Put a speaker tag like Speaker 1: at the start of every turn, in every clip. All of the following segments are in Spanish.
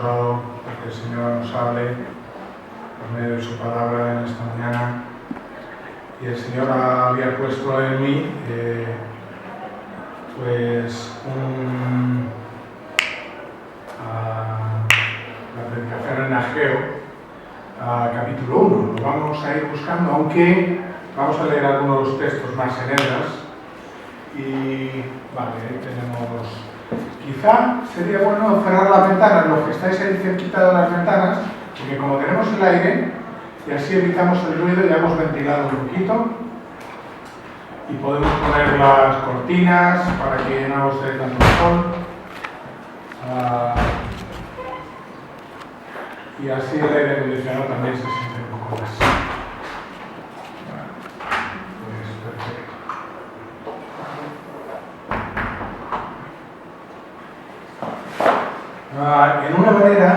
Speaker 1: orado para que el Señor nos hable por medio de su palabra en esta mañana. Y el Señor había puesto en mí la predicación en Ageo, capítulo 1. Lo vamos a ir buscando, aunque vamos a leer algunos textos más en Esdras. Y vale, ahí tenemos. Quizá sería bueno cerrar las ventanas, los que estáis ahí cerquita de las ventanas, porque como tenemos el aire, y así evitamos el ruido, ya hemos ventilado un poquito. Y podemos poner las cortinas para que no os dé tanto sol. Y así el aire acondicionado también se siente un poco más. Pues perfecto. En una manera,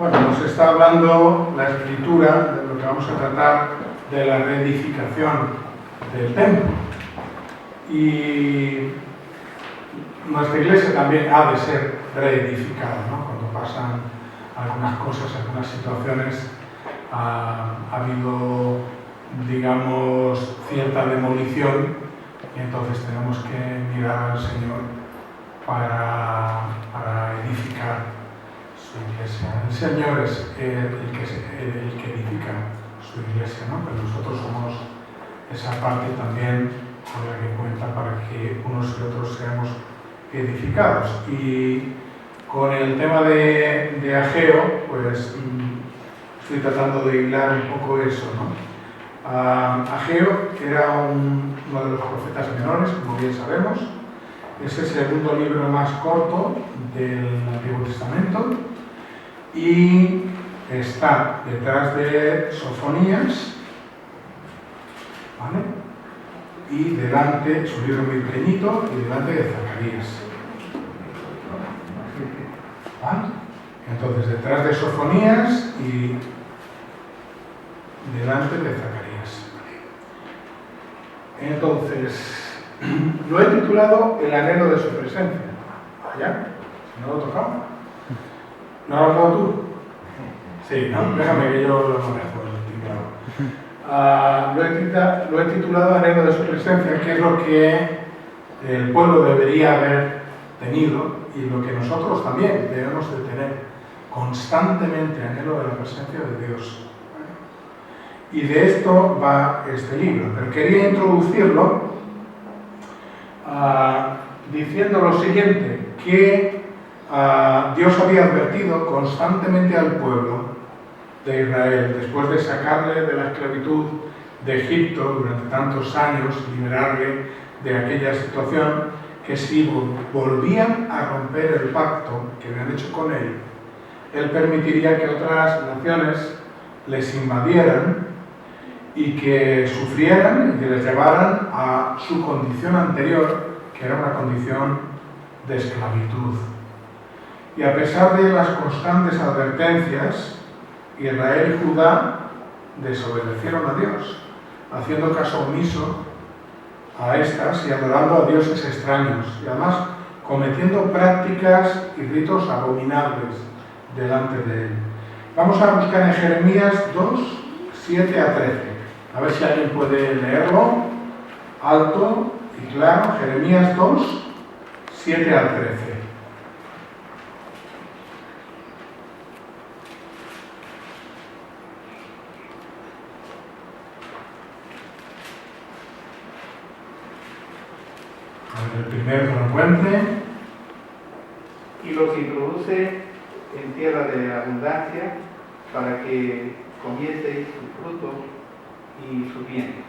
Speaker 1: nos está hablando la Escritura de lo que vamos a tratar de la reedificación del templo. Y nuestra iglesia también ha de ser reedificada, ¿no? Cuando pasan algunas cosas, algunas situaciones, ha habido, digamos, cierta demolición, y entonces tenemos que mirar al Señor para edificar su iglesia. El Señor es el que edifica su iglesia, ¿no? Pero nosotros somos esa parte también con la que cuenta para que unos y otros seamos edificados. Y con el tema de Ageo, pues estoy tratando de hilar un poco eso, ¿no? Ageo era uno de los profetas menores, como bien sabemos. Es el segundo libro más corto del Antiguo Testamento y está detrás de Sofonías, ¿vale? Y delante, es un libro muy pequeñito, y delante de Zacarías, ¿vale? Entonces, detrás de Sofonías y delante de Zacarías. Entonces, lo he titulado El anhelo de su presencia. ¿Ya? ¿No lo he tocado? ¿No lo has dado tú? Sí, ¿no? Déjame que yo lo manejo el titulado. Lo he titulado Anhelo de su presencia, que es lo que el pueblo debería haber tenido y lo que nosotros también debemos de tener constantemente, anhelo de la presencia de Dios. Y de esto va este libro. Pero quería introducirlo diciendo lo siguiente, que Dios había advertido constantemente al pueblo de Israel, después de sacarle de la esclavitud de Egipto durante tantos años, liberarle de aquella situación, que si volvían a romper el pacto que habían hecho con él permitiría que otras naciones les invadieran y que sufrieran y que les llevaran a su condición anterior, que era una condición de esclavitud. Y a pesar de las constantes advertencias, Israel y Judá desobedecieron a Dios, haciendo caso omiso a estas y adorando a dioses extraños, y además cometiendo prácticas y ritos abominables delante de él. Vamos a buscar en Jeremías 2, 7 a 13. A ver si alguien puede leerlo alto y claro. Jeremías 2, 7 a 13. A ver, el primero que lo encuentre.
Speaker 2: Y los introduce en tierra de abundancia para que comieseis su fruto y su bien.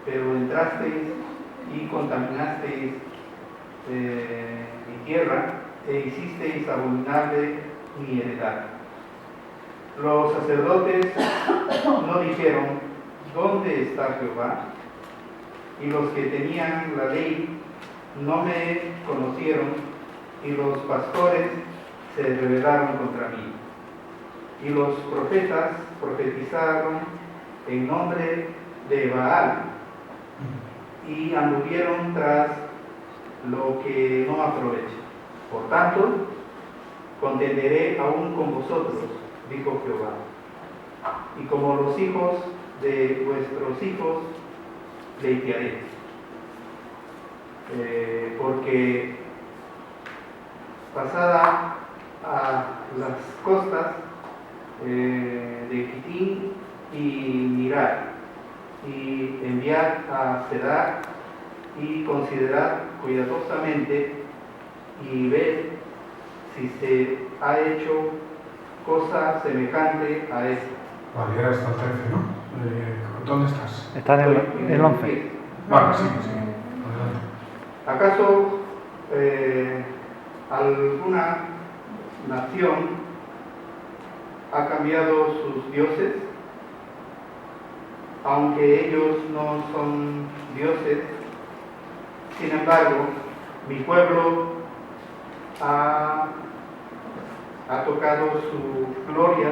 Speaker 2: Pero entrasteis y contaminasteis mi tierra e hicisteis abominable mi heredad. Los sacerdotes no dijeron, ¿dónde está Jehová? Y los que tenían la ley no me conocieron, y los pastores se rebelaron contra mí. Y los profetas profetizaron en nombre de Baal y anduvieron tras lo que no aprovecha. Por tanto, contenderé aún con vosotros, dijo Jehová. Y como los hijos de vuestros hijos, pleitearé. Porque pasada a las costas de Quitín y mirad, y enviad a Cedar y considerad cuidadosamente y ved si se ha hecho cosa semejante a esta.
Speaker 1: Vale, era hasta el 13, ¿no? ¿Dónde estás?
Speaker 3: Está en el 11.
Speaker 1: Vale, sí, sí. Adelante.
Speaker 2: ¿Acaso alguna nación ha cambiado sus dioses? Aunque ellos no son dioses, sin embargo, mi pueblo ha tocado su gloria,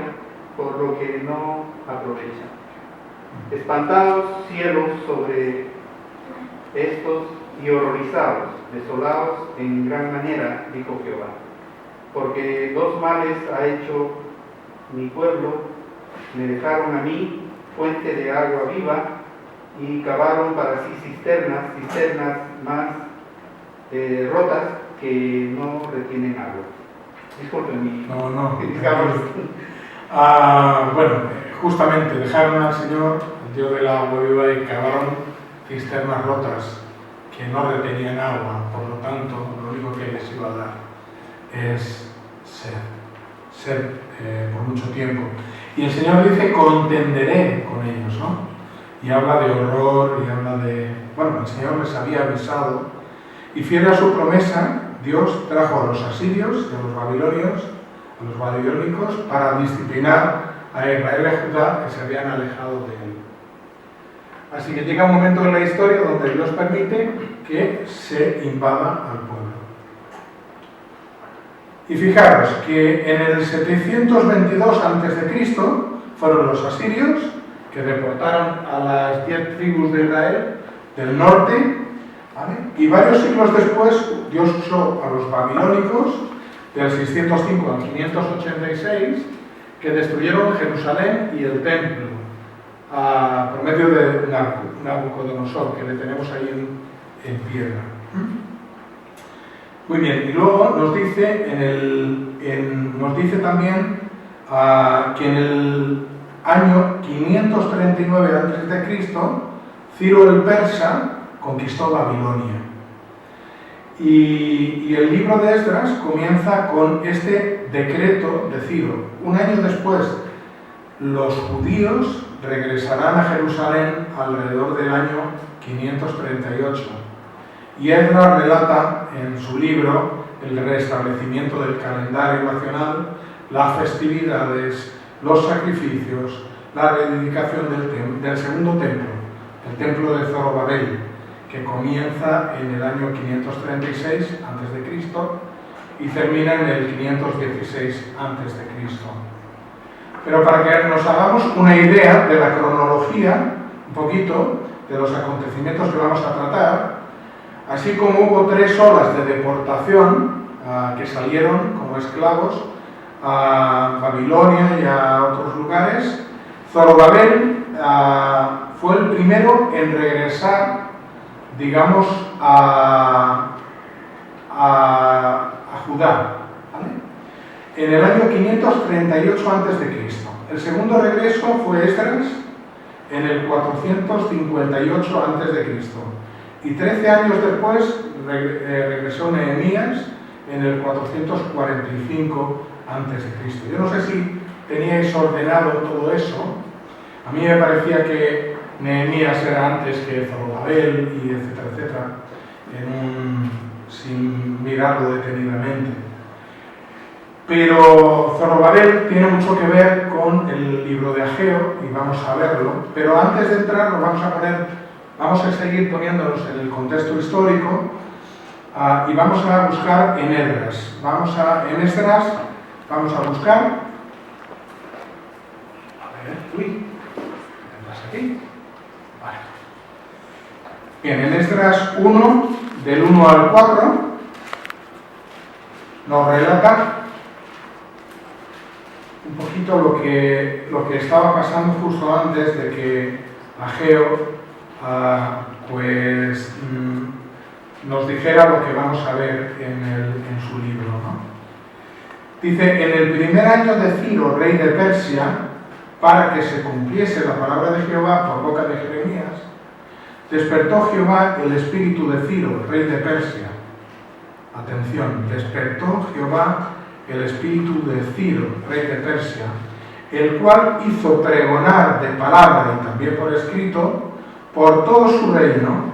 Speaker 2: por lo que no aprovecha. Espantados cielos sobre estos y horrorizados, desolados en gran manera, dijo Jehová. Porque dos males ha hecho mi pueblo, me dejaron a mí fuente de agua viva y cavaron para sí cisternas más rotas que no retienen agua. Disculpen mi...
Speaker 1: No.
Speaker 2: digamos.
Speaker 1: Bueno, justamente dejaron al Señor, el Dios del agua viva, y cavaron cisternas rotas que no retenían agua. Por lo tanto, lo único que les iba a dar es sed por mucho tiempo. Y el Señor dice, contenderé con ellos, ¿no? Y habla de horror, y habla de... Bueno, el Señor les había avisado, y fiel a su promesa, Dios trajo a los asirios y a los babilonios, a los babilónicos, para disciplinar a Israel y a Judá, que se habían alejado de él. Así que llega un momento en la historia donde Dios permite que se invada al pueblo. Y fijaros que en el 722 a.C. fueron los asirios que deportaron a las 10 tribus de Israel del norte, ¿vale? Y varios siglos después Dios usó a los babilónicos del 605 al 586 que destruyeron Jerusalén y el templo por medio de Nabucodonosor, que le tenemos ahí en piedra. Muy bien, y luego nos dice, nos dice también que en el año 539 a.C., Ciro el Persa conquistó Babilonia. Y el libro de Esdras comienza con este decreto de Ciro. Un año después, los judíos regresarán a Jerusalén alrededor del año 538. Y Esdras relata en su libro el restablecimiento del calendario nacional, las festividades, los sacrificios, la rededicación del segundo templo, el templo de Zorobabel, que comienza en el año 536 a.C. y termina en el 516 a.C. Pero para que nos hagamos una idea de la cronología, un poquito, de los acontecimientos que vamos a tratar, así como hubo 3 olas de deportación que salieron como esclavos a Babilonia y a otros lugares, Zorobabel fue el primero en regresar, digamos, a Judá, ¿vale? En el año 538 a.C. El segundo regreso fue Esdras en el 458 a.C. Y 13 años después regresó Nehemías en el 445 a.C. Yo no sé si teníais ordenado todo eso. A mí me parecía que Nehemías era antes que Zorobabel y etcétera, sin mirarlo detenidamente. Pero Zorobabel tiene mucho que ver con el libro de Ageo y vamos a verlo. Pero antes de entrar vamos a seguir poniéndonos en el contexto histórico y vamos a buscar en Esdras. En Esdras vamos a buscar. ¿Qué pasa aquí? Vale. Bien, en Esdras 1, del 1 al 4, nos relata poquito lo que estaba pasando justo antes de que Ageo nos dijera lo que vamos a ver en su libro, ¿no? Dice, en el primer año de Ciro, rey de Persia, para que se cumpliese la palabra de Jehová por boca de Jeremías, despertó Jehová el espíritu de Ciro, rey de Persia. Atención, despertó Jehová el espíritu de Ciro, rey de Persia, el cual hizo pregonar de palabra y también por escrito por todo su reino,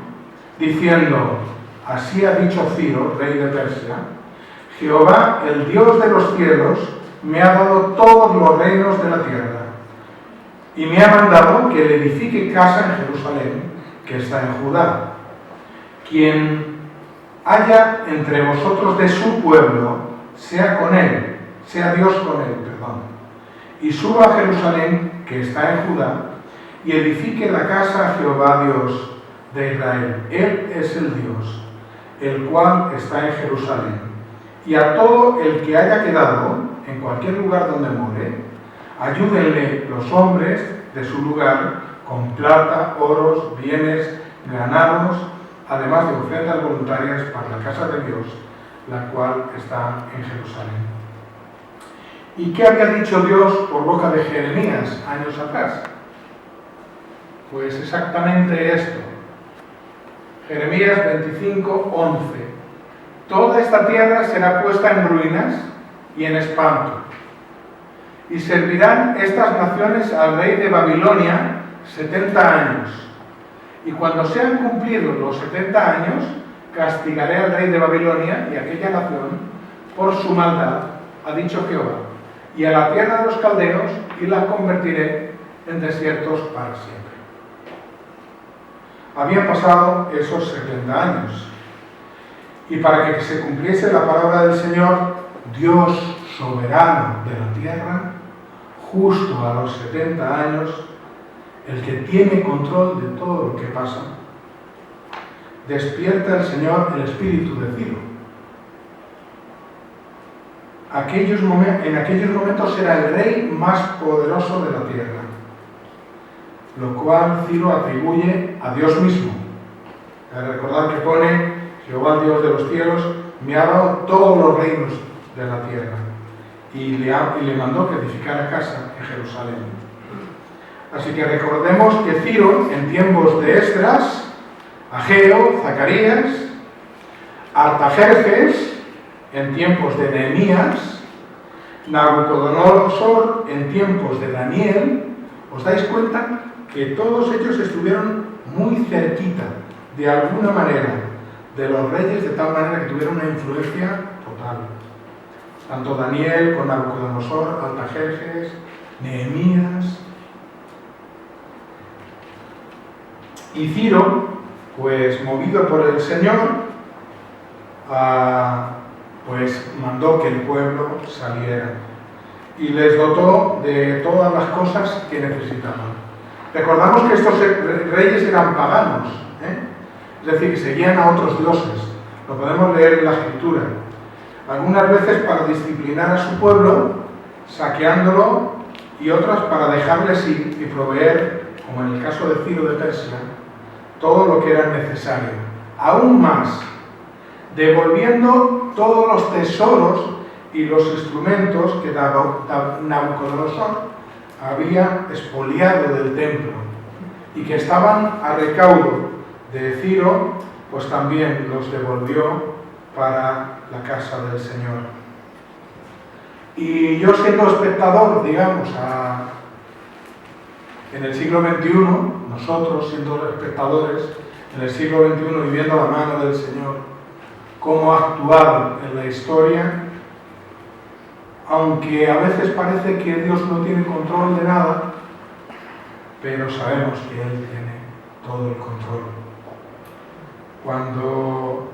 Speaker 1: diciendo, así ha dicho Ciro, rey de Persia, Jehová, el Dios de los cielos, me ha dado todos los reinos de la tierra, y me ha mandado que le edifique casa en Jerusalén, que está en Judá. Quien haya entre vosotros de su pueblo, sea con él, sea Dios con él, perdón, y suba a Jerusalén, que está en Judá, y edifique la casa a Jehová Dios de Israel. Él es el Dios, el cual está en Jerusalén. Y a todo el que haya quedado en cualquier lugar donde more, ayúdenle los hombres de su lugar con plata, oros, bienes, ganados, además de ofrendas voluntarias para la casa de Dios, la cual está en Jerusalén. ¿Y qué había dicho Dios por boca de Jeremías años atrás? Pues exactamente esto. Jeremías 25:11. Toda esta tierra será puesta en ruinas y en espanto, y servirán estas naciones al rey de Babilonia 70 años. Y cuando sean cumplidos los 70 años, castigaré al rey de Babilonia y a aquella nación por su maldad, ha dicho Jehová, y a la tierra de los caldeos, y la convertiré en desiertos para siempre. Habían pasado esos 70 años, y para que se cumpliese la palabra del Señor, Dios soberano de la tierra, justo a los 70 años, el que tiene control de todo lo que pasa, despierta el Señor el espíritu de Ciro. En aquellos momentos era el rey más poderoso de la tierra, lo cual Ciro atribuye a Dios mismo. Recordad que pone, Jehová Dios de los cielos me ha dado todos los reinos de la tierra, y le mandó que edificara casa en Jerusalén. Así que recordemos que Ciro, en tiempos de Esdras, Ageo, Zacarías, Artajerjes, en tiempos de Nehemías, Nabucodonosor, en tiempos de Daniel, ¿os dais cuenta que todos ellos estuvieron muy cerquita, de alguna manera, de los reyes, de tal manera que tuvieron una influencia total? Tanto Daniel con Nabucodonosor, Artajerjes, Nehemías. Y Ciro, pues movido por el Señor, pues mandó que el pueblo saliera y les dotó de todas las cosas que necesitaban. Recordamos que estos reyes eran paganos, es decir, que seguían a otros dioses. Lo podemos leer en la Escritura. Algunas veces para disciplinar a su pueblo, saqueándolo, y otras para dejarles ir y proveer, como en el caso de Ciro de Persia, todo lo que era necesario. Aún más, devolviendo todos los tesoros y los instrumentos que Nabucodonosor había expoliado del templo y que estaban a recaudo de Ciro, pues también los devolvió para la casa del Señor. Y yo, siendo espectador, digamos, en el siglo XXI, nosotros siendo espectadores en el siglo XXI y viendo la mano del Señor, cómo ha actuado en la historia, aunque a veces parece que Dios no tiene control de nada, pero sabemos que Él tiene todo el control. Cuando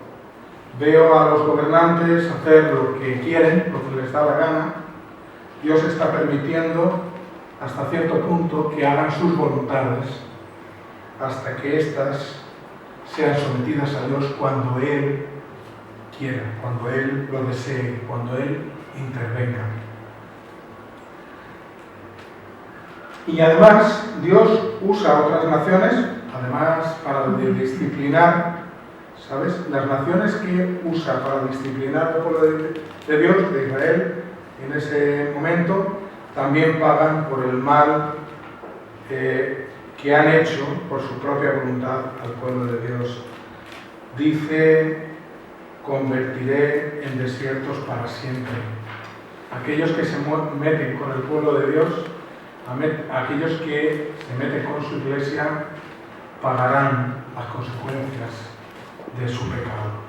Speaker 1: veo a los gobernantes hacer lo que quieren, lo que les da la gana, Dios está permitiendo hasta cierto punto que hagan sus voluntades, hasta que éstas sean sometidas a Dios cuando Él quiera, cuando Él lo desee, cuando Él intervenga. Y además Dios usa a otras naciones, además para disciplinar, ¿sabes? Las naciones que usa para disciplinar al pueblo de Dios, de Israel, en ese momento, también pagan por el mal que han hecho por su propia voluntad al pueblo de Dios. Dice: convertiré en desiertos para siempre. Aquellos que se meten con el pueblo de Dios, aquellos que se meten con su iglesia, pagarán las consecuencias de su pecado.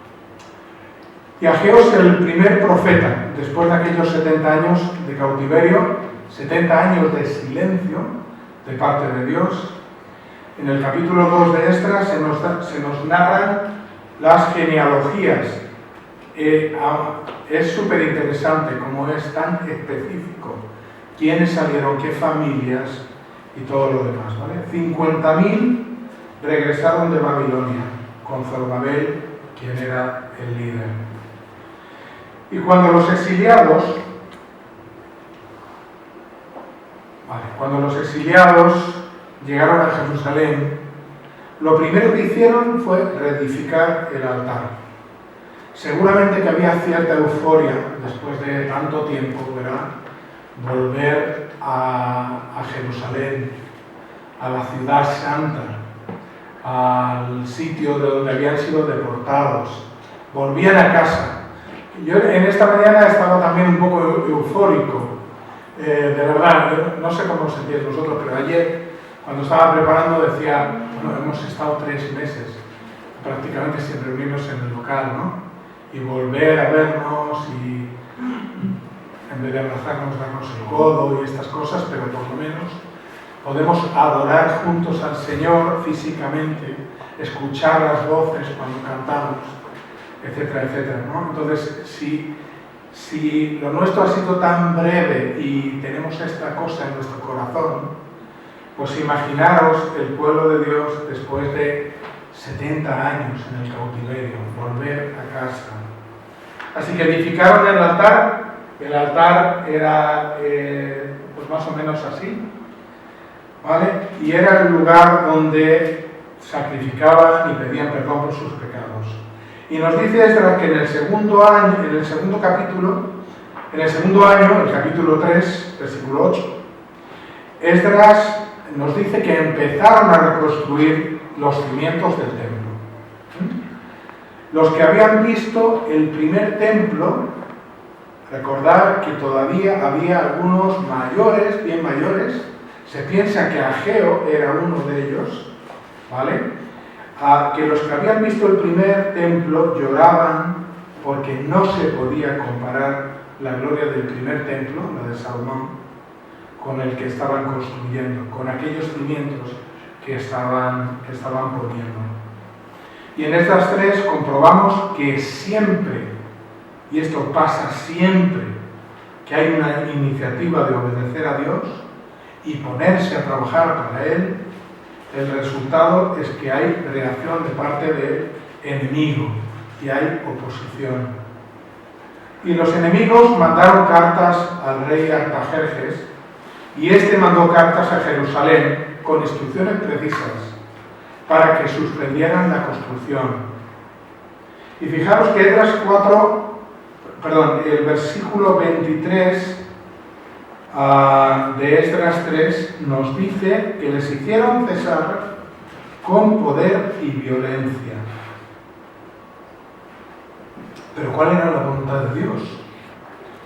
Speaker 1: Y Ageo es el primer profeta, después de aquellos 70 años de cautiverio, 70 años de silencio de parte de Dios. En el capítulo 2 de Esdras se nos narran las genealogías. Es súper interesante cómo es tan específico quiénes salieron, qué familias y todo lo demás, ¿vale? 50.000 regresaron de Babilonia con Zorobabel, quien era el líder. Y cuando los exiliados llegaron a Jerusalén, lo primero que hicieron fue reedificar el altar. Seguramente que había cierta euforia después de tanto tiempo, ¿verdad? Volver a Jerusalén, a la ciudad santa, al sitio de donde habían sido deportados. Volvían a casa. Yo en esta mañana estaba también un poco eufórico. De verdad, yo no sé cómo os sentíais vosotros, pero ayer, cuando estaba preparando, decía, bueno, hemos estado 3 meses prácticamente sin reunirnos en el local, ¿no? Y volver a vernos y en vez de abrazarnos, darnos el codo y estas cosas, pero por lo menos podemos adorar juntos al Señor físicamente, escuchar las voces cuando cantamos, etcétera, etcétera, ¿no? Entonces, si lo nuestro ha sido tan breve y tenemos esta cosa en nuestro corazón, pues imaginaros el pueblo de Dios después de 70 años en el cautiverio, volver a casa. Así que edificaron el altar era pues más o menos así, ¿vale? Y era el lugar donde sacrificaban y pedían perdón por sus pecados. Y nos dice Esdras que en el segundo año, el capítulo 3, versículo 8, Esdras nos dice que empezaron a reconstruir los cimientos del templo. Los que habían visto el primer templo, recordar que todavía había algunos mayores, bien mayores, se piensa que Ageo era uno de ellos, ¿vale? Que los que habían visto el primer templo lloraban porque no se podía comparar la gloria del primer templo, la de Salomón, con el que estaban construyendo, con aquellos cimientos que estaban poniendo. Y en estas 3 comprobamos que siempre, y esto pasa siempre, que hay una iniciativa de obedecer a Dios y ponerse a trabajar para Él, el resultado es que hay reacción de parte del enemigo y hay oposición. Y los enemigos mandaron cartas al rey Artajerjes, y este mandó cartas a Jerusalén con instrucciones precisas para que suspendieran la construcción. Y fijaros que el versículo 23 de Esdras 3 nos dice que les hicieron cesar con poder y violencia. Pero ¿cuál era la voluntad de Dios?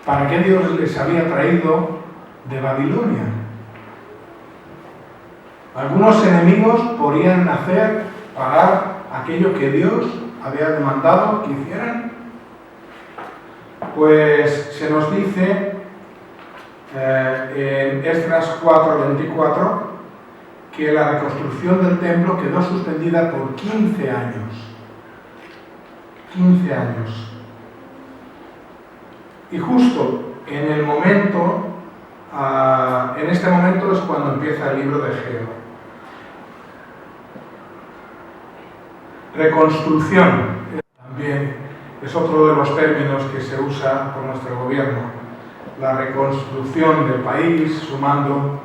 Speaker 1: ¿Para qué Dios les había traído de Babilonia? Algunos enemigos podían hacer pagar aquello que Dios había demandado que hicieran. Pues se nos dice en Esdras 4:24 que la reconstrucción del templo quedó suspendida por 15 años. 15 años. Y justo en este momento es cuando empieza el libro de Ageo. Reconstrucción también es otro de los términos que se usa por nuestro gobierno. La reconstrucción del país, sumando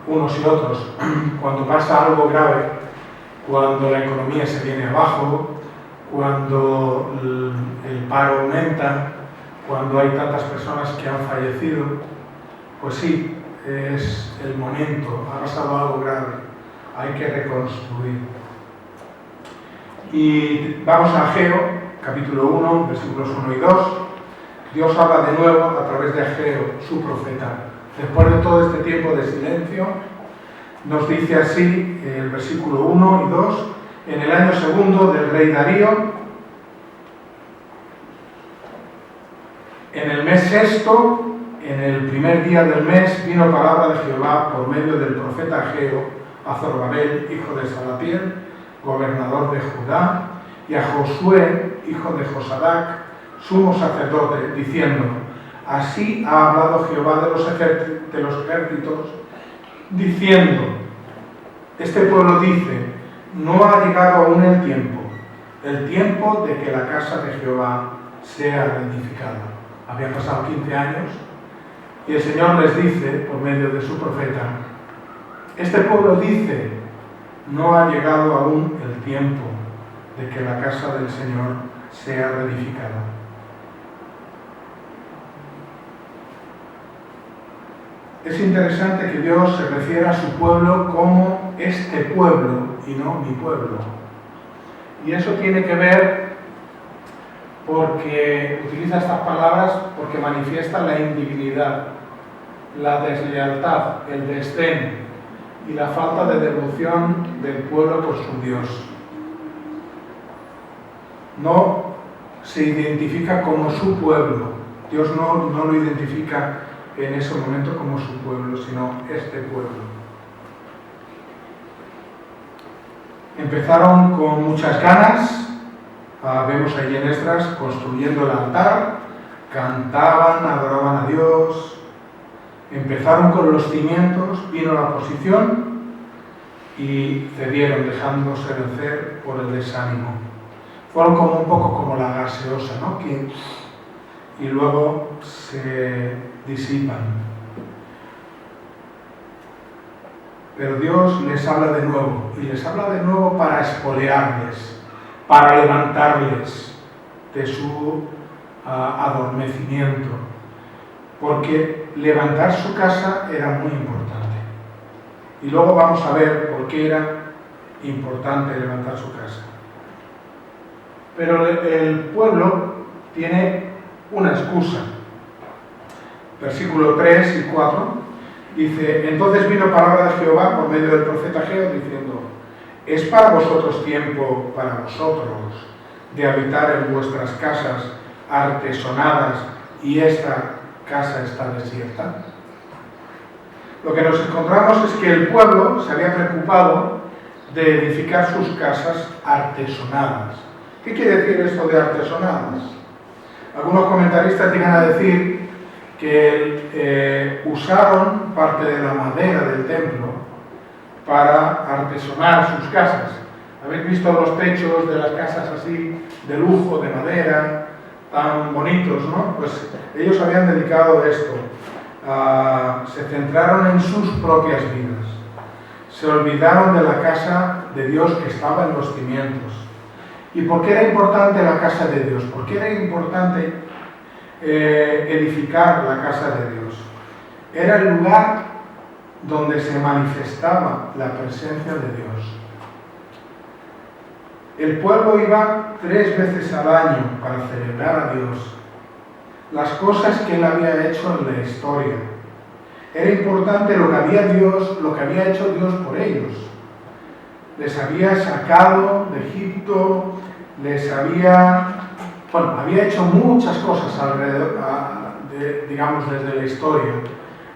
Speaker 1: unos y otros. Cuando pasa algo grave, cuando la economía se viene abajo, cuando el paro aumenta, cuando hay tantas personas que han fallecido, pues sí, es el momento, ha pasado algo grave, hay que reconstruir. Y vamos a Ageo, capítulo 1, versículos 1 y 2. Dios habla de nuevo a través de Ageo, su profeta. Después de todo este tiempo de silencio, nos dice así el versículo 1 y 2, en el año segundo del rey Darío, en el mes sexto, en el primer día del mes, vino palabra de Jehová por medio del profeta Ageo a Zorobabel, hijo de Salatiel, gobernador de Judá, y a Josué, hijo de Josadac, sumo sacerdote, diciendo: así ha hablado Jehová de los ejércitos, diciendo: este pueblo dice, no ha llegado aún el tiempo de que la casa de Jehová sea reedificada. Habían pasado 15 años y el Señor les dice, por medio de su profeta, este pueblo dice, no ha llegado aún el tiempo de que la casa del Señor sea reedificada. Es interesante que Dios se refiera a su pueblo como este pueblo y no mi pueblo. Y eso tiene que ver porque utiliza estas palabras porque manifiesta la indignidad, la deslealtad, el desdén y la falta de devoción del pueblo por su Dios. No se identifica como su pueblo. Dios no lo identifica en ese momento como su pueblo, sino este pueblo. Empezaron con muchas ganas, vemos allí en Esdras, construyendo el altar, cantaban, adoraban a Dios, empezaron con los cimientos, vino la oposición y cedieron, dejándose vencer por el desánimo. Fueron como un poco como la gaseosa, ¿no? Y luego se disipan. Pero Dios les habla de nuevo, y les habla de nuevo para espolearles, para levantarles de su adormecimiento, porque levantar su casa era muy importante. Y luego vamos a ver por qué era importante levantar su casa. Pero el pueblo tiene una excusa. Versículo 3 y 4 dice: entonces vino palabra de Jehová por medio del profeta Ageo diciendo: ¿es para vosotros tiempo, para vosotros, de habitar en vuestras casas artesonadas y esta casa está desierta? Lo que nos encontramos es que el pueblo se había preocupado de edificar sus casas artesonadas. ¿Qué quiere decir esto de artesonadas? Algunos comentaristas llegan a decir que usaron parte de la madera del templo para artesonar sus casas. ¿Habéis visto los techos de las casas así, de lujo, de madera, tan bonitos, no? Pues ellos habían dedicado esto. Se centraron en sus propias vidas. Se olvidaron de la casa de Dios que estaba en los cimientos. ¿Y por qué era importante la casa de Dios? ¿Por qué era importante edificar la casa de Dios? Era el lugar donde se manifestaba la presencia de Dios. El pueblo iba 3 veces al año para celebrar a Dios las cosas que Él había hecho en la historia. Era importante lo que había hecho Dios por ellos. Les había sacado de Egipto, había hecho muchas cosas alrededor, digamos, desde la historia.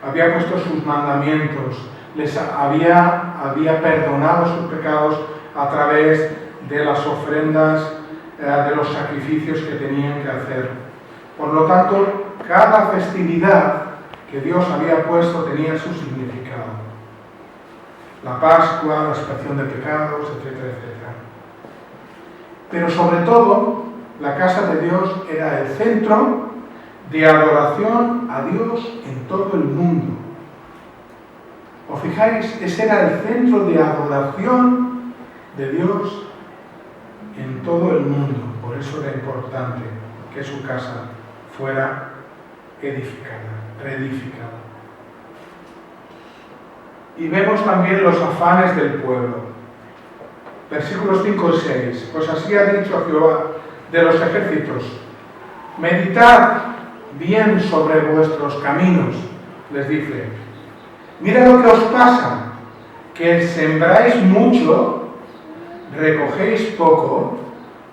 Speaker 1: Había puesto sus mandamientos, les había perdonado sus pecados a través de las ofrendas, de los sacrificios que tenían que hacer. Por lo tanto, cada festividad que Dios había puesto tenía su significado. La Pascua, la expiación de pecados, etcétera, etcétera. Pero sobre todo, la casa de Dios era el centro de adoración a Dios en todo el mundo. ¿Os fijáis? Ese era el centro de adoración de Dios en todo el mundo. Por eso era importante que su casa fuera edificada, reedificada. Y vemos también los afanes del pueblo. Versículos 5 y 6. Pues así ha dicho Jehová de los ejércitos: meditad bien sobre vuestros caminos, les dice. Mira lo que os pasa, que sembráis mucho, recogéis poco,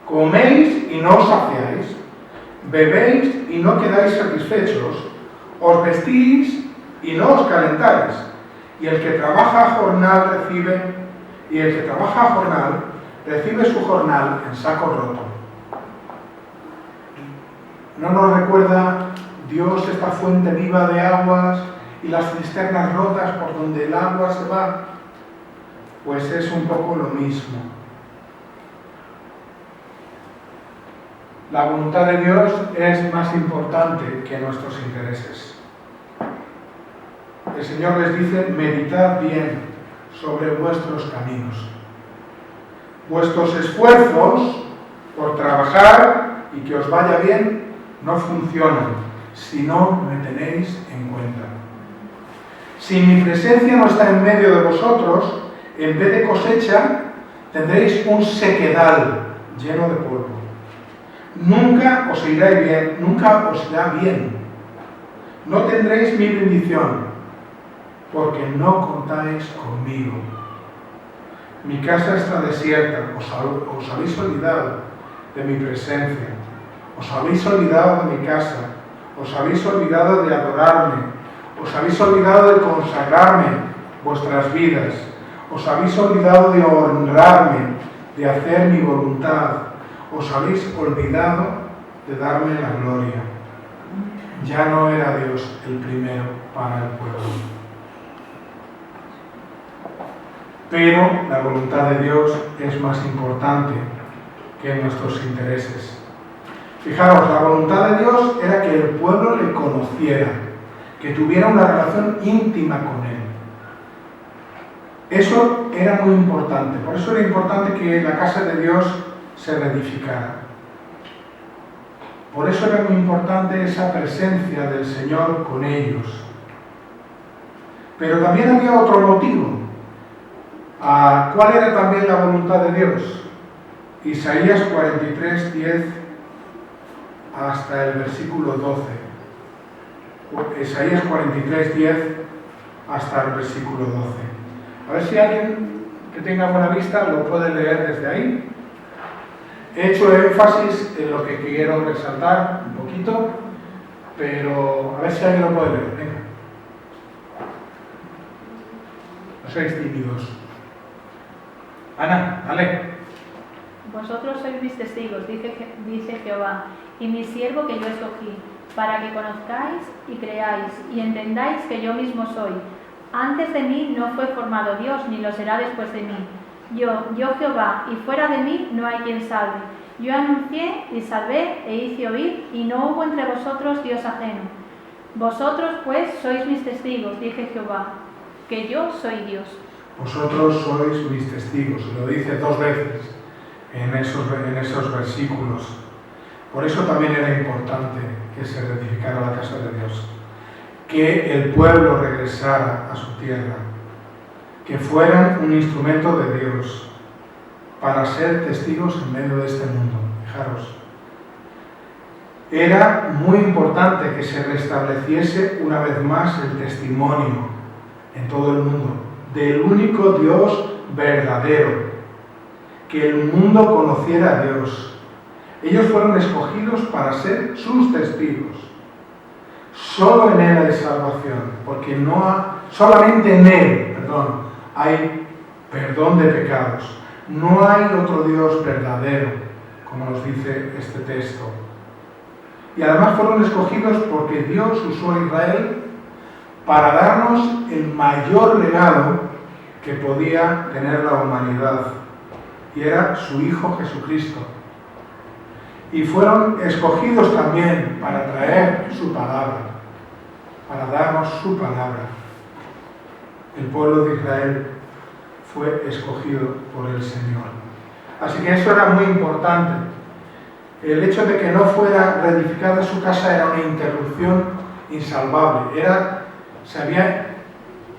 Speaker 1: coméis y no os saciáis, bebéis y no quedáis satisfechos, os vestís y no os calentáis, y el que trabaja a jornal recibe su jornal en saco roto. ¿No nos recuerda Dios esta fuente viva de aguas y las cisternas rotas por donde el agua se va? Pues es un poco lo mismo. La voluntad de Dios es más importante que nuestros intereses. El Señor les dice: meditad bien sobre vuestros caminos. Vuestros esfuerzos por trabajar y que os vaya bien no funcionan si no me tenéis en cuenta. Si mi presencia no está en medio de vosotros, en vez de cosecha, tendréis un sequedal lleno de polvo. Nunca os irá bien. No tendréis mi bendición, porque no contáis conmigo. Mi casa está desierta, os habéis olvidado de mi presencia, os habéis olvidado de mi casa, os habéis olvidado de adorarme, os habéis olvidado de consagrarme vuestras vidas, os habéis olvidado de honrarme, de hacer mi voluntad, os habéis olvidado de darme la gloria. Ya no era Dios el primero para el pueblo. Pero la voluntad de Dios es más importante que nuestros intereses. Fijaros, la voluntad de Dios era que el pueblo le conociera, que tuviera una relación íntima con Él. Eso era muy importante, por eso era importante que la casa de Dios se reedificara. Por eso era muy importante esa presencia del Señor con ellos. Pero también había otro motivo. ¿Cuál era también la voluntad de Dios? Isaías 43, 10 hasta el versículo 12. Isaías 43, 10 hasta el versículo 12. A ver si alguien que tenga buena vista lo puede leer desde ahí. He hecho énfasis en lo que quiero resaltar un poquito, pero a ver si alguien lo puede leer. Venga. No seáis tímidos. Ana, dale.
Speaker 3: Vosotros sois mis testigos, dice Jehová, y mi siervo que yo escogí, para que conozcáis y creáis, y entendáis que yo mismo soy. Antes de mí no fue formado Dios, ni lo será después de mí. Yo Jehová, y fuera de mí no hay quien salve. Yo anuncié y salvé e hice oír, y no hubo entre vosotros Dios ajeno. Vosotros pues sois mis testigos, dice Jehová, que yo soy Dios.
Speaker 1: Vosotros sois mis testigos, lo dice 2 veces en esos versículos. Por eso también era importante que se reedificara la casa de Dios, que el pueblo regresara a su tierra, que fueran un instrumento de Dios para ser testigos en medio de este mundo. Fijaros, era muy importante que se restableciese una vez más el testimonio en todo el mundo del único Dios verdadero, que el mundo conociera a Dios. Ellos fueron escogidos para ser sus testigos. Solo en Él hay salvación, porque solamente en Él, hay perdón de pecados. No hay otro Dios verdadero, como nos dice este texto. Y además fueron escogidos porque Dios usó a Israel para darnos el mayor regalo que podía tener la humanidad, y era su Hijo Jesucristo. Y fueron escogidos también para traer su palabra, para darnos su palabra. el pueblo de Israel fue escogido por el Señor. Así que eso era muy importante. El hecho de que no fuera reedificada su casa era una interrupción insalvable.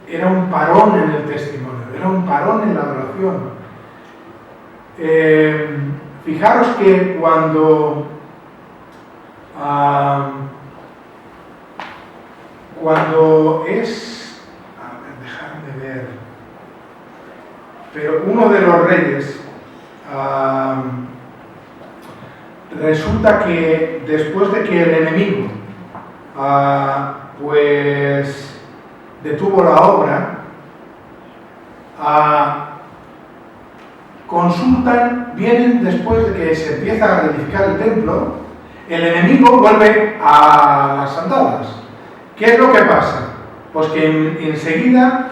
Speaker 1: Era un parón en el testimonio, era un parón en la adoración. Fijaros que cuando es, dejadme ver, pero uno de los reyes, resulta que después de que el enemigo pues detuvo la obra, vienen después de que se empieza a reedificar el templo, el enemigo vuelve a las andadas. ¿Qué es lo que pasa? Pues que enseguida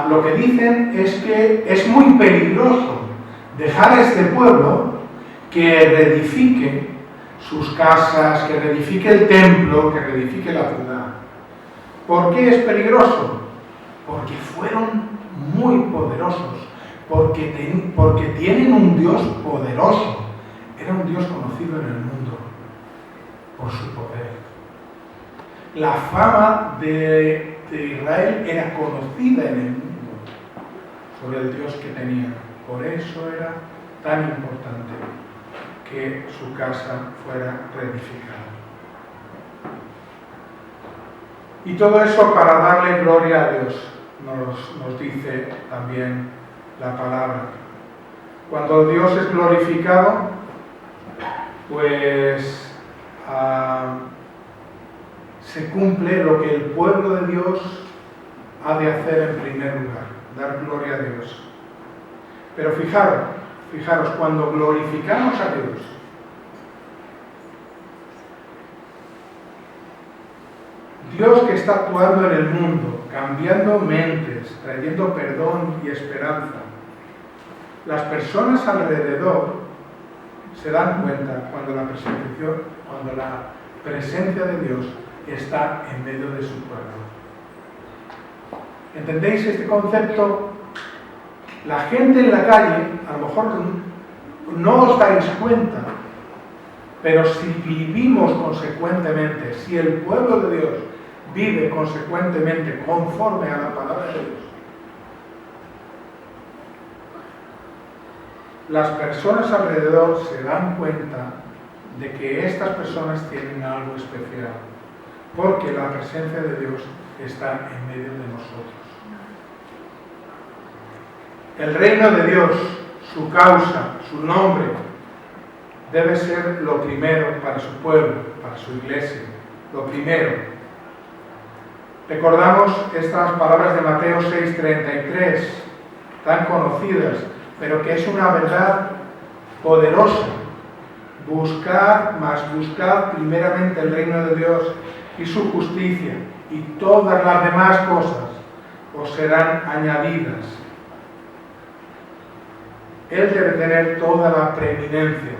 Speaker 1: lo que dicen es que es muy peligroso dejar a este pueblo que reedifique sus casas, que reedifique el templo, que reedifique la ciudad. ¿Por qué es peligroso? Porque fueron muy poderosos, porque tienen un Dios poderoso. Era un Dios conocido en el mundo por su poder. La fama de Israel era conocida en el mundo sobre el Dios que tenía. Por eso era tan importante que su casa fuera reedificada. Y todo eso para darle gloria a Dios, nos dice también la palabra. Cuando Dios es glorificado, pues se cumple lo que el pueblo de Dios ha de hacer en primer lugar, dar gloria a Dios. Pero fijaros, cuando glorificamos a Dios, Dios que está actuando en el mundo, cambiando mentes, trayendo perdón y esperanza, las personas alrededor se dan cuenta cuando la presencia de Dios está en medio de su pueblo. ¿Entendéis este concepto? La gente en la calle, a lo mejor no os dais cuenta, pero si vivimos consecuentemente, si el pueblo de Dios vive consecuentemente conforme a la palabra de Dios, las personas alrededor se dan cuenta de que estas personas tienen algo especial, porque la presencia de Dios está en medio de nosotros. El reino de Dios, su causa, su nombre, debe ser lo primero para su pueblo, para su iglesia, lo primero. Recordamos estas palabras de Mateo 6:33, tan conocidas, pero que es una verdad poderosa. Buscad primeramente el reino de Dios y su justicia, y todas las demás cosas os serán añadidas. Él debe tener toda la preeminencia.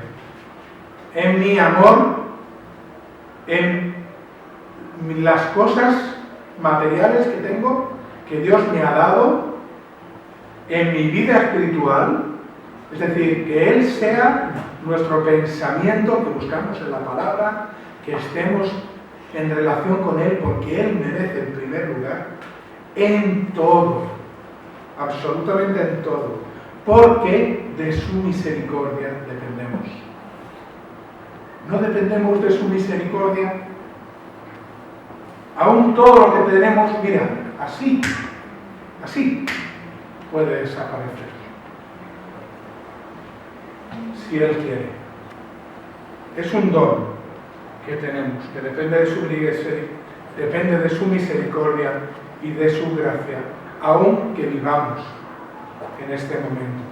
Speaker 1: En mi amor, en las cosas materiales que tengo, que Dios me ha dado, en mi vida espiritual, es decir, que Él sea nuestro pensamiento, que buscamos en la palabra, que estemos en relación con Él, porque Él merece en primer lugar, en todo, absolutamente en todo, porque de su misericordia dependemos. ¿No dependemos de su misericordia? Aún todo lo que tenemos, mira, así puede desaparecer. Si Él quiere. Es un don que tenemos, que depende de su misericordia y de su gracia, aun que vivamos en este momento.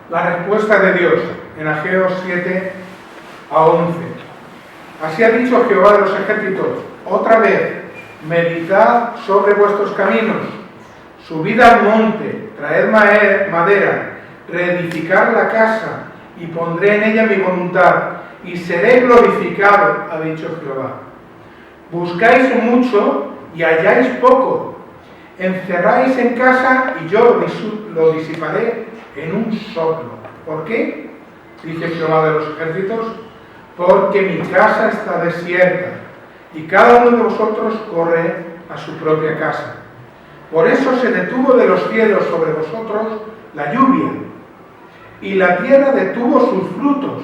Speaker 1: La respuesta de Dios en Ageo 7-11. Así ha dicho Jehová de los ejércitos: otra vez, meditad sobre vuestros caminos, subid al monte, traed madera, reedificad la casa, y pondré en ella mi voluntad, y seré glorificado, ha dicho Jehová. Buscáis mucho y halláis poco, encerráis en casa y yo lo disiparé en un soplo. ¿Por qué? Dice Jehová de los ejércitos, porque mi casa está desierta y cada uno de vosotros corre a su propia casa. Por eso se detuvo de los cielos sobre vosotros la lluvia, y la tierra detuvo sus frutos,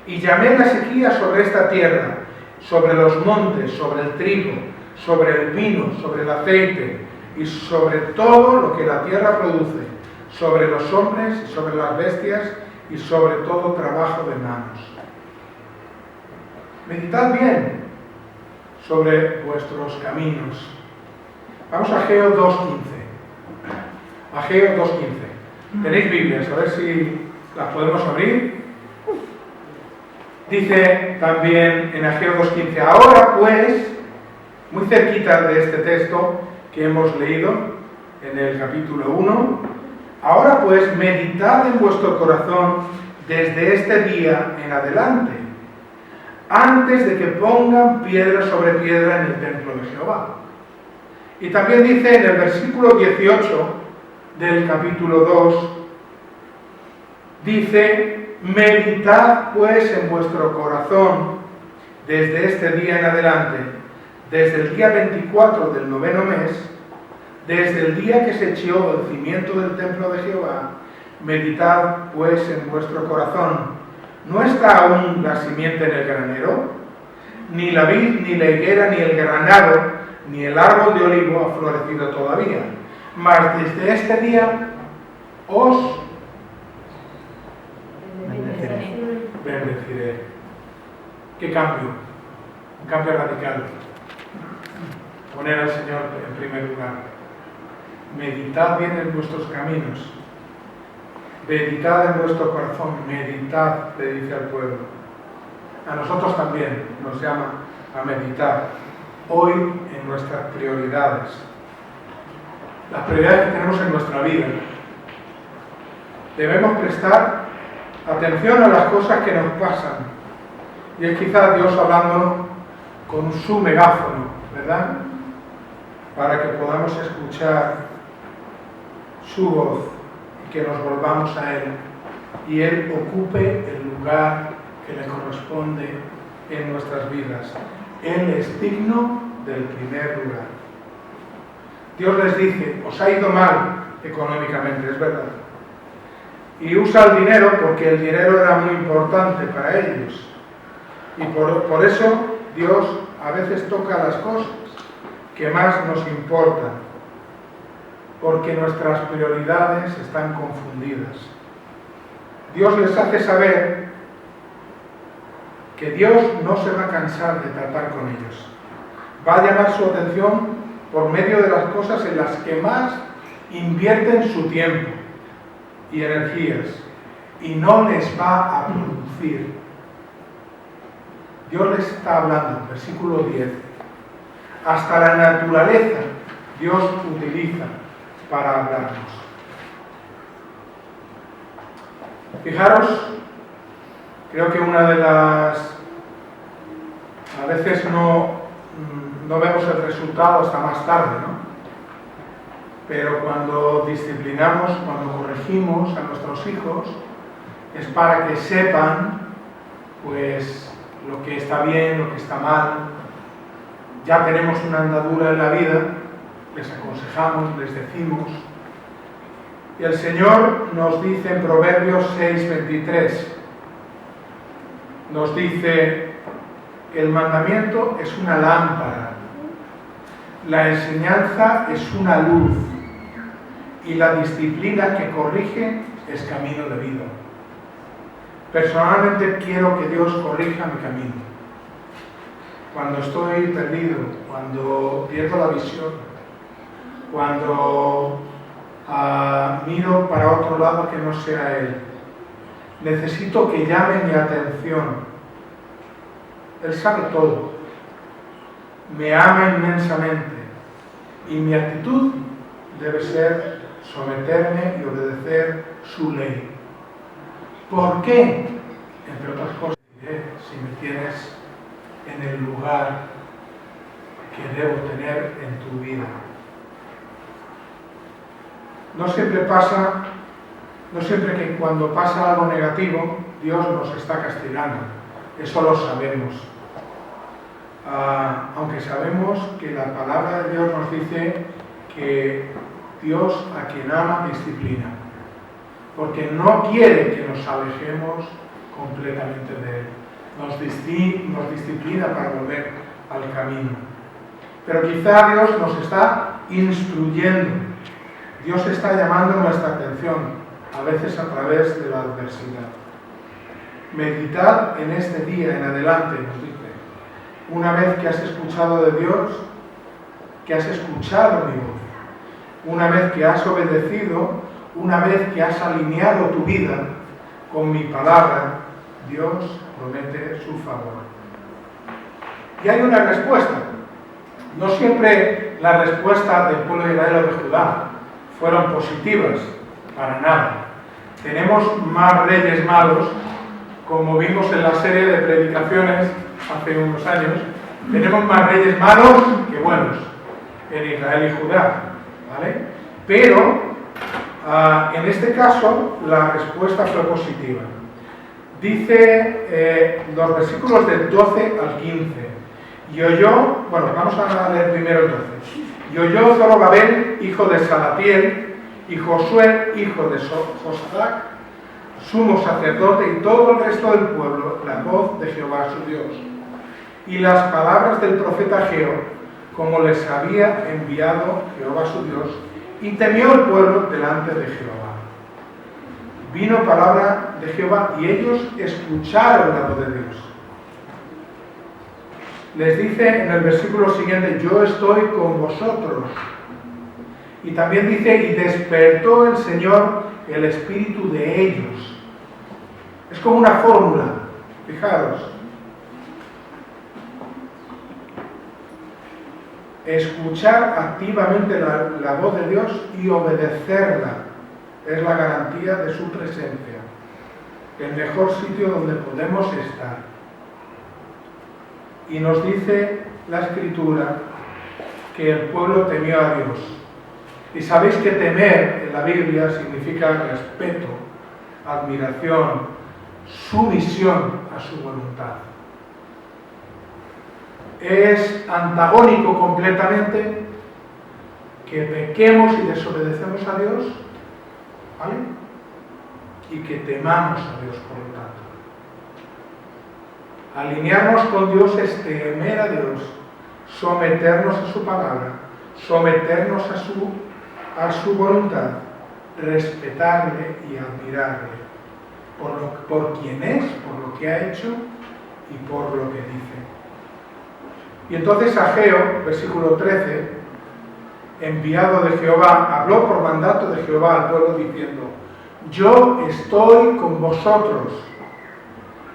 Speaker 1: y llamé la sequía sobre esta tierra, sobre los montes, sobre el trigo, sobre el vino, sobre el aceite, y sobre todo lo que la tierra produce, sobre los hombres y sobre las bestias, y sobre todo trabajo de manos. Meditad bien sobre vuestros caminos. Vamos a Ageo 2.15. Ageo 2.15. ¿Tenéis Biblias? A ver si las podemos abrir. Dice también en Ageo 2.15, ahora pues, muy cerquita de este texto que hemos leído en el capítulo 1, ahora pues meditad en vuestro corazón desde este día en adelante, antes de que pongan piedra sobre piedra en el templo de Jehová. Y también dice en el versículo 18 del capítulo 2, dice, meditad pues en vuestro corazón desde este día en adelante, desde el día 24 del 9º mes, desde el día que se echó el cimiento del templo de Jehová, meditad pues en vuestro corazón. ¿No está aún la simiente en el granero? Ni la vid, ni la higuera, ni el granado, ni el árbol de olivo ha florecido todavía. Mas desde este día os bendeciré. ¿Qué cambio? Un cambio radical. Poner al Señor en primer lugar. Meditad bien en vuestros caminos. Meditad en vuestro corazón. Meditad, le dice al pueblo. A nosotros también nos llama a meditar hoy en nuestras prioridades. Las prioridades que tenemos en nuestra vida. Debemos prestar atención a las cosas que nos pasan. Y es quizás Dios hablando con su megáfono, ¿verdad? Para que podamos escuchar su voz y que nos volvamos a Él y Él ocupe el lugar que le corresponde en nuestras vidas. Él es digno del primer lugar. Dios les dice, os ha ido mal económicamente, es verdad. Y usa el dinero porque el dinero era muy importante para ellos. Y por eso Dios a veces toca las cosas que más nos importan, porque nuestras prioridades están confundidas. Dios les hace saber que Dios no se va a cansar de tratar con ellos. Va a llamar su atención por medio de las cosas en las que más invierten su tiempo y energías, y no les va a producir. Dios les está hablando, versículo 10. Hasta la naturaleza Dios utiliza para hablarnos. Fijaros, creo que una de las... A veces no vemos el resultado hasta más tarde, ¿no? Pero cuando disciplinamos, cuando corregimos a nuestros hijos, es para que sepan, pues, lo que está bien, lo que está mal. Ya tenemos una andadura en la vida, les aconsejamos, les decimos. Y el Señor nos dice en Proverbios 6:23, nos dice, el mandamiento es una lámpara, la enseñanza es una luz, y la disciplina que corrige es camino de vida. Personalmente quiero que Dios corrija mi camino. Cuando estoy perdido, cuando pierdo la visión, cuando miro para otro lado que no sea Él, necesito que llame mi atención. Él sabe todo, me ama inmensamente y mi actitud debe ser someterme y obedecer su ley. ¿Por qué? Entre otras cosas, si me tienes en el lugar que debo tener en tu vida. No siempre que cuando pasa algo negativo, Dios nos está castigando. Eso lo sabemos. Aunque sabemos que la palabra de Dios nos dice que Dios a quien ama disciplina, porque no quiere que nos alejemos completamente de Él. Nos disciplina para volver al camino. Pero quizá Dios nos está instruyendo. Dios está llamando nuestra atención, a veces a través de la adversidad. Meditad en este día en adelante, nos dice. Una vez que has escuchado de Dios, que has escuchado mi voz, una vez que has obedecido, una vez que has alineado tu vida con mi palabra, Dios promete su favor. Y hay una respuesta. No siempre las respuestas del pueblo de Israel o de Judá fueron positivas, para nada. Tenemos más reyes malos, como vimos en la serie de predicaciones hace unos años. Tenemos más reyes malos que buenos en Israel y Judá, ¿vale? Pero en este caso la respuesta fue positiva. Dice los versículos del 12 al 15. Y oyó, bueno, vamos a leer primero el 12. Y oyó Zorobabel, hijo de Salatiel, y Josué, hijo de Josadac, sumo sacerdote, y todo el resto del pueblo, la voz de Jehová su Dios, y las palabras del profeta Geo, como les había enviado Jehová su Dios, y temió el pueblo delante de Jehová. Vino palabra de Jehová, y ellos escucharon la voz de Dios. Les dice en el versículo siguiente, yo estoy con vosotros. Y también dice, y despertó el Señor el espíritu de ellos. Es como una fórmula, fijaros. Escuchar activamente la voz de Dios y obedecerla es la garantía de su presencia, el mejor sitio donde podemos estar. Y nos dice la Escritura que el pueblo temió a Dios. Y sabéis que temer en la Biblia significa respeto, admiración, sumisión a su voluntad. Es antagónico completamente que pequemos y desobedecemos a Dios, ¿vale? Y que temamos a Dios por lo tanto. Alinearnos con Dios es temer a Dios, someternos a su palabra, someternos a su voluntad, respetarle y admirarle por quien es, por lo que ha hecho y por lo que dice. Y entonces Ageo, versículo 13, enviado de Jehová, habló por mandato de Jehová al pueblo diciendo, yo estoy con vosotros,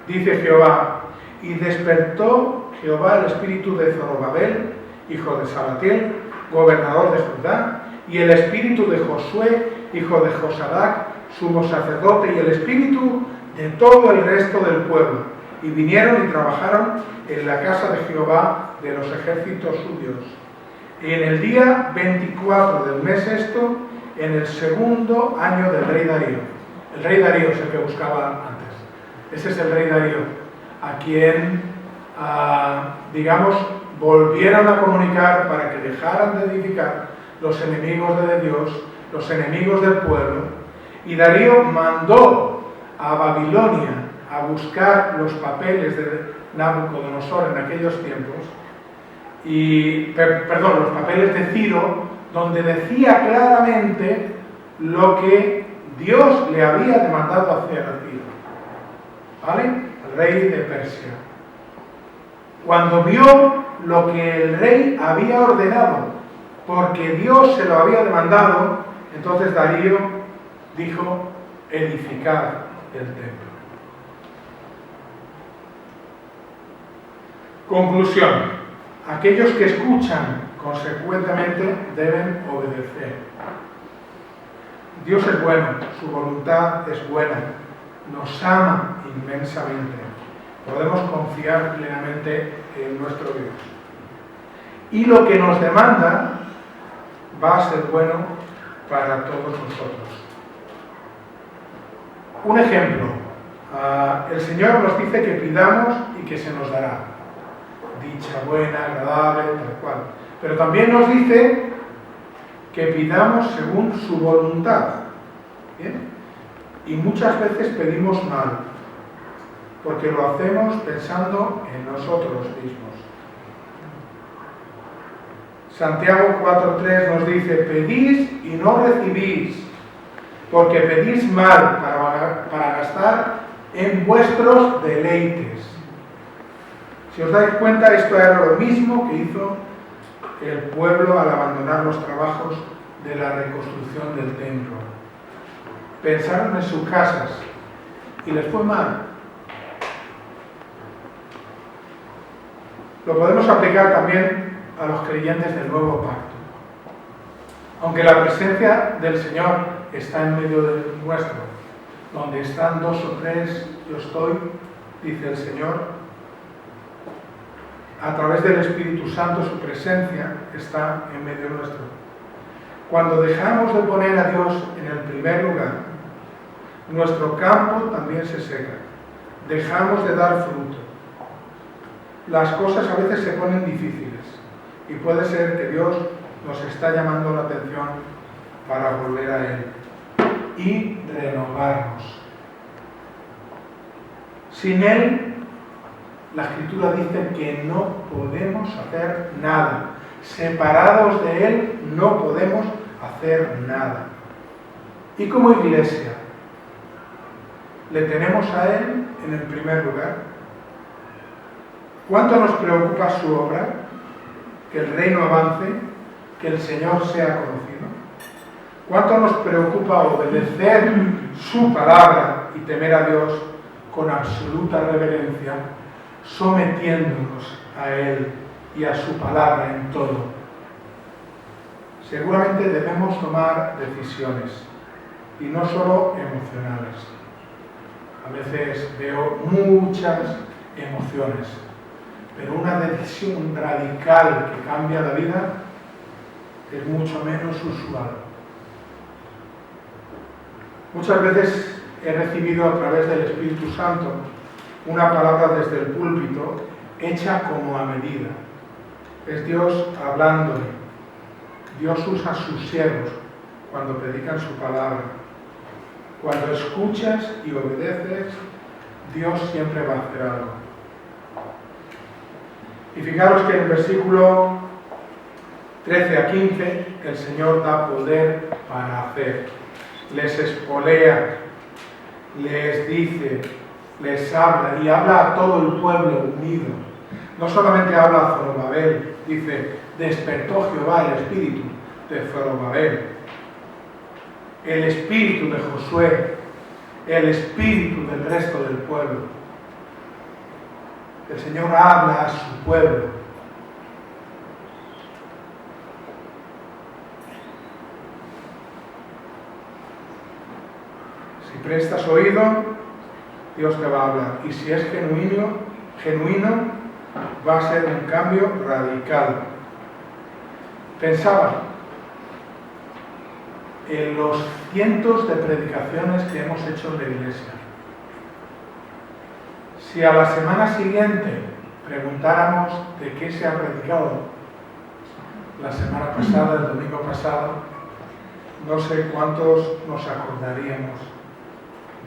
Speaker 1: dice Jehová. Y despertó Jehová el espíritu de Zorobabel, hijo de Salatiel, gobernador de Judá, y el espíritu de Josué, hijo de Josadac, sumo sacerdote, y el espíritu de todo el resto del pueblo. Y vinieron y trabajaron en la casa de Jehová de los ejércitos suyos. Y en el día 24 del mes sexto, en el segundo año del rey Darío. El rey Darío es el que buscaba antes. Ese es el rey Darío, a quien, digamos, volvieron a comunicar para que dejaran de edificar los enemigos de Dios, los enemigos del pueblo. Y Darío mandó a Babilonia a buscar los papeles de Nabucodonosor en aquellos tiempos, los papeles de Ciro, donde decía claramente lo que Dios le había demandado hacer a Ciro, ¿vale? Rey de Persia. Cuando vio lo que el rey había ordenado, porque Dios se lo había demandado, entonces Darío dijo, edificar el templo. Conclusión. Aquellos que escuchan consecuentemente deben obedecer. Dios es bueno, su voluntad es buena, nos ama inmensamente. Podemos confiar plenamente en nuestro Dios. Y lo que nos demanda va a ser bueno para todos nosotros. Un ejemplo, el Señor nos dice que pidamos y que se nos dará. Dicha, buena, agradable, tal cual. Pero también nos dice que pidamos según su voluntad. ¿Bien? Y muchas veces pedimos mal, porque lo hacemos pensando en nosotros mismos. Santiago 4:3 nos dice: pedís y no recibís, porque pedís mal para gastar en vuestros deleites. Si os dais cuenta, esto era lo mismo que hizo el pueblo al abandonar los trabajos de la reconstrucción del templo. Pensaron en sus casas y les fue mal. Lo podemos aplicar también a los creyentes del nuevo pacto. Aunque la presencia del Señor está en medio de nuestro, donde están 2 o 3, yo estoy, dice el Señor, a través del Espíritu Santo su presencia está en medio nuestro. Cuando dejamos de poner a Dios en el primer lugar, nuestro campo también se seca. Dejamos de dar fruto. Las cosas a veces se ponen difíciles y puede ser que Dios nos está llamando la atención para volver a Él y renovarnos. Sin Él, la Escritura dice que no podemos hacer nada. Separados de Él no podemos hacer nada. Y como iglesia, ¿le tenemos a Él en el primer lugar? ¿Cuánto nos preocupa su obra? Que el reino avance, que el Señor sea conocido. ¿Cuánto nos preocupa obedecer su palabra y temer a Dios con absoluta reverencia, sometiéndonos a Él y a su palabra en todo? Seguramente debemos tomar decisiones, y no solo emocionales. A veces veo muchas emociones, pero una decisión radical que cambia la vida es mucho menos usual. Muchas veces he recibido a través del Espíritu Santo una palabra desde el púlpito hecha como a medida. Es Dios hablándole. Dios usa a sus siervos cuando predican su palabra. Cuando escuchas y obedeces, Dios siempre va a hacer algo. Y fijaros que en el versículo 13 a 15 el Señor da poder para hacer. Les espolea, les dice, les habla y habla a todo el pueblo unido. No solamente habla a Zorobabel, dice, despertó Jehová el espíritu de Zorobabel, el espíritu de Josué, el espíritu del resto del pueblo. El Señor habla a su pueblo. Si prestas oído, Dios te va a hablar. Y si es genuino, va a ser un cambio radical. Pensaba en los cientos de predicaciones que hemos hecho en la iglesia. Si a la semana siguiente preguntáramos de qué se ha predicado la semana pasada, el domingo pasado, no sé cuántos nos acordaríamos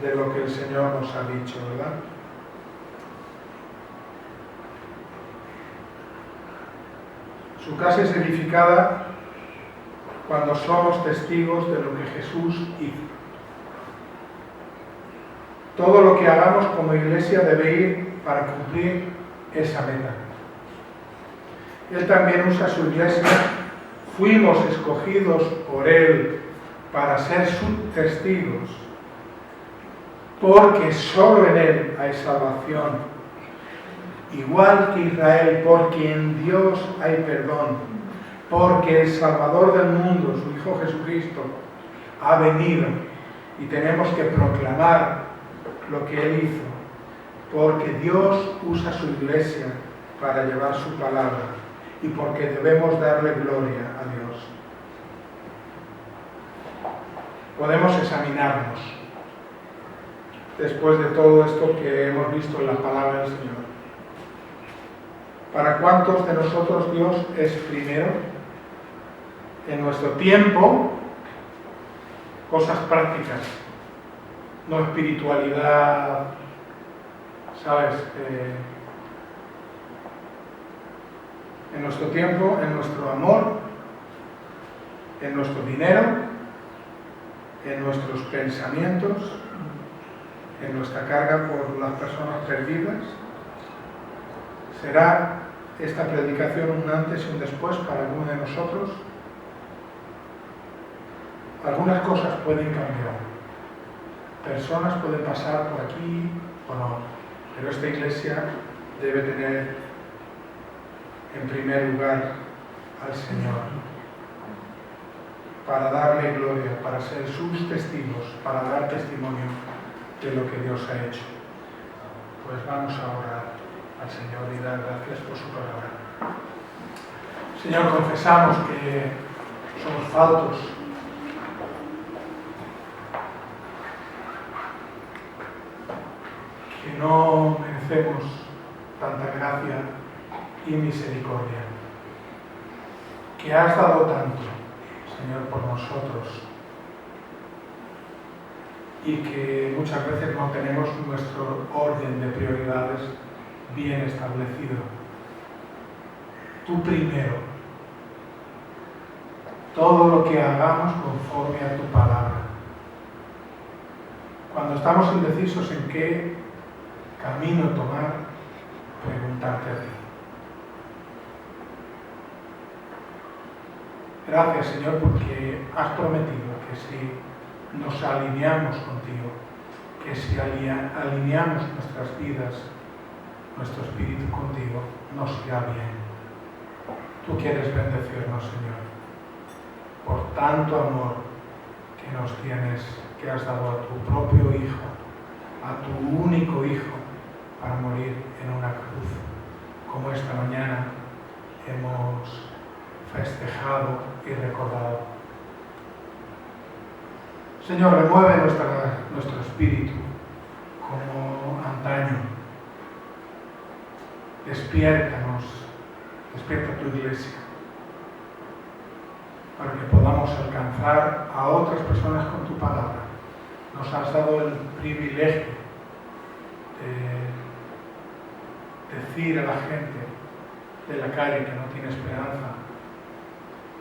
Speaker 1: de lo que el Señor nos ha dicho, ¿verdad? Su casa es edificada cuando somos testigos de lo que Jesús hizo. Todo lo que hagamos como iglesia debe ir para cumplir esa meta. Él también usa su iglesia. Fuimos escogidos por Él para ser sus testigos, porque solo en Él hay salvación. Igual que Israel, porque en Dios hay perdón, porque el Salvador del mundo, su Hijo Jesucristo, ha venido y tenemos que proclamar lo que Él hizo, porque Dios usa su iglesia para llevar su palabra y porque debemos darle gloria a Dios. podemos examinarnos después de todo esto que hemos visto en la palabra del Señor. ¿Para cuántos de nosotros Dios es primero? En nuestro tiempo, cosas prácticas, no espiritualidad, ¿sabes? En nuestro tiempo, en nuestro amor, en nuestro dinero, en nuestros pensamientos, en nuestra carga por las personas perdidas. ¿Será esta predicación un antes y un después para alguno de nosotros? Algunas cosas pueden cambiar. Personas pueden pasar por aquí o no, pero esta iglesia debe tener en primer lugar al Señor para darle gloria, para ser sus testigos, para dar testimonio de lo que Dios ha hecho. Pues vamos a orar al Señor y dar gracias por su palabra. Señor, confesamos que somos faltos, que no merecemos tanta gracia y misericordia, que has dado tanto, Señor, por nosotros, y que muchas veces no tenemos nuestro orden de prioridades bien establecido. Tú primero, todo lo que hagamos conforme a tu palabra. Cuando estamos indecisos en qué camino tomar, preguntarte a ti. Gracias, Señor, porque has prometido que si nos alineamos contigo, que si alineamos nuestras vidas, nuestro espíritu contigo, nos irá bien. Tú quieres bendecirnos, Señor, por tanto amor que nos tienes, que has dado a tu propio Hijo, a tu único Hijo, para morir en una cruz, como esta mañana hemos festejado y recordado. Señor, remueve nuestro espíritu como antaño. Despiértanos, despierta tu iglesia, para que podamos alcanzar a otras personas con tu palabra. Nos has dado el privilegio de decir a la gente de la calle que no tiene esperanza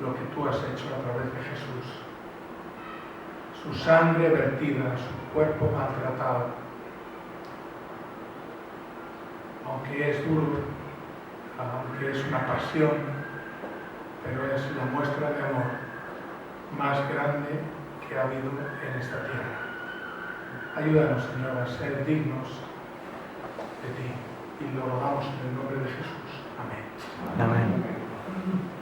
Speaker 1: lo que tú has hecho a través de Jesús. Su sangre vertida, su cuerpo maltratado. Aunque es duro, aunque es una pasión, pero es la muestra de amor más grande que ha habido en esta tierra. Ayúdanos, Señor, a ser dignos de ti, y lo rogamos en el nombre de Jesús. Amén.
Speaker 4: Amén.